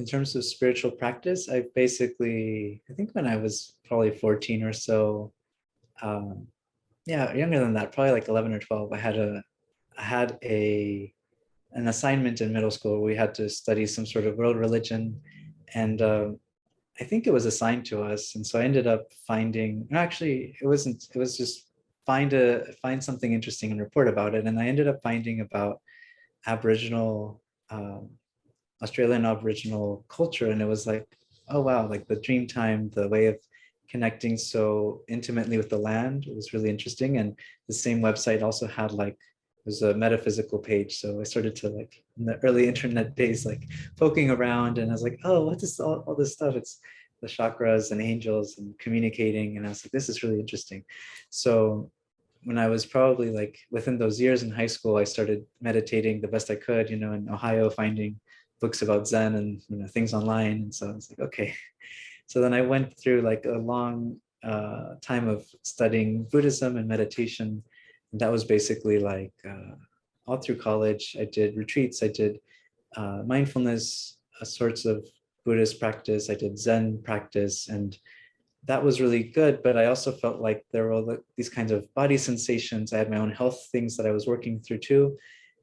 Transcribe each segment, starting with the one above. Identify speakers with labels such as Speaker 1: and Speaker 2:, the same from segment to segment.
Speaker 1: In terms of spiritual practice, I basically, I think when I was probably 14 or so, um, yeah, younger than that, probably like 11 or 12, I had an assignment in middle school. We had to study some sort of world religion, and I think it was assigned to us. And so I ended up finding, no, actually, it wasn't, it was just find something interesting and report about it. And I ended up finding about Aboriginal, Australian Aboriginal culture. And it was like, oh, wow, like the dream time, the way of connecting so intimately with the land was really interesting. And the same website also had like, it was a metaphysical page. So I started to like in the early internet days, like poking around, and I was like, oh, what is all this stuff? It's the chakras and angels and communicating. And I was like, this is really interesting. So when I was probably like within those years in high school, I started meditating the best I could, in Ohio, finding books about Zen and things online. And so I was like, okay. So then I went through like a long time of studying Buddhism and meditation. And that was basically like all through college. I did retreats, I did mindfulness, sorts of Buddhist practice, I did Zen practice, and that was really good. But I also felt like there were all these kinds of body sensations. I had my own health things that I was working through too.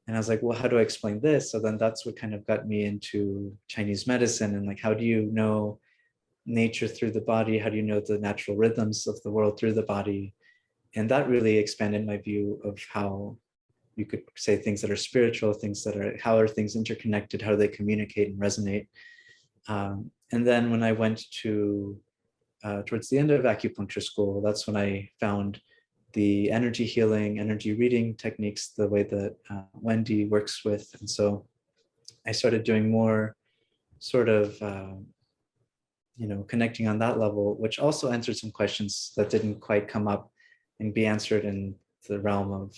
Speaker 1: And I was like, well, how do I explain this? So then that's what kind of got me into Chinese medicine, and like, how do you know nature through the body? How do you know the natural rhythms of the world through the body? And that really expanded my view of how you could say things that are spiritual, things that are, how are things interconnected? How do they communicate and resonate? And then when I went to towards the end of acupuncture school, that's when I found the energy healing, energy reading techniques, the way that Wendy works with. And so I started doing more sort of, connecting on that level, which also answered some questions that didn't quite come up and be answered in the realm of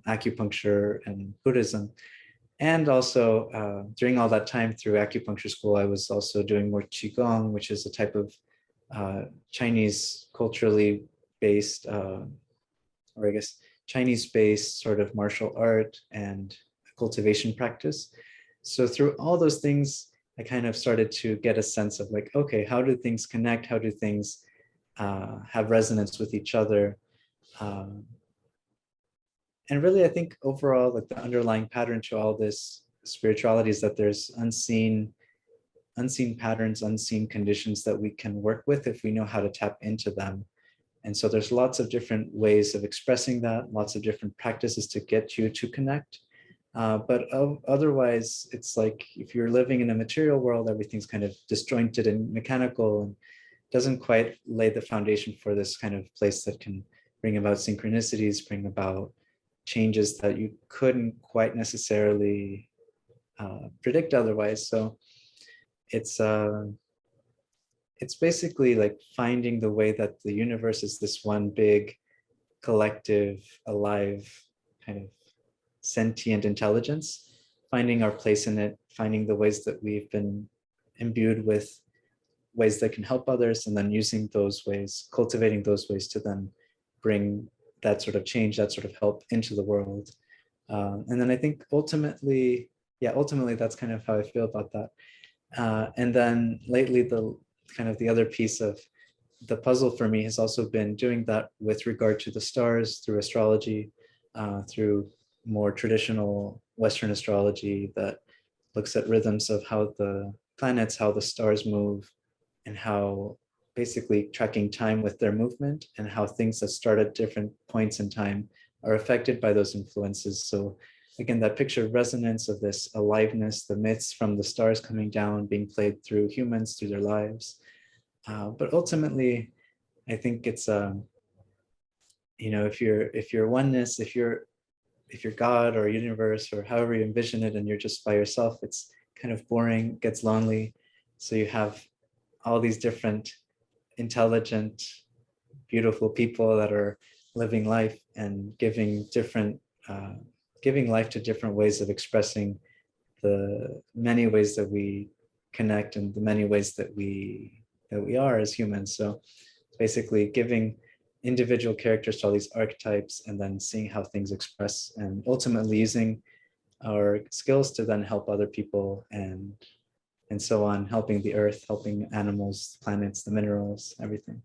Speaker 1: acupuncture and Buddhism. And also during all that time through acupuncture school, I was also doing more Qigong, which is a type of Chinese culturally based, or I guess Chinese based sort of martial art and cultivation practice. So through all those things, I kind of started to get a sense of like, okay, how do things connect? How do things have resonance with each other? And really, I think overall, like the underlying pattern to all this spirituality is that there's unseen patterns, unseen conditions that we can work with if we know how to tap into them. And so there's lots of different ways of expressing that, lots of different practices to get you to connect. But otherwise, it's like if you're living in a material world, everything's kind of disjointed and mechanical and doesn't quite lay the foundation for this kind of place that can bring about synchronicities, bring about changes that you couldn't quite necessarily predict otherwise. So it's basically like finding the way that the universe is this one big collective, alive, kind of sentient intelligence, finding our place in it, finding the ways that we've been imbued with ways that can help others, and then using those ways, cultivating those ways to then bring that sort of change, that sort of help into the world. And then I think ultimately, that's kind of how I feel about that. And then lately, the other piece of the puzzle for me has also been doing that with regard to the stars through astrology, through more traditional Western astrology that looks at rhythms of how the planets, how the stars move, and how basically tracking time with their movement, and how things that start at different points in time are affected by those influences. So again, that picture of resonance, of this aliveness, the myths from the stars coming down, being played through humans, through their lives. But ultimately, I think it's, if you're oneness, if you're God or universe or however you envision it, and you're just by yourself, it's kind of boring, gets lonely. So you have all these different intelligent, beautiful people that are living life and giving life to different ways of expressing the many ways that we connect and the many ways that we are as humans. So basically giving individual characters to all these archetypes, and then seeing how things express, and ultimately using our skills to then help other people and and so on, helping the earth, helping animals, planets, the minerals, everything.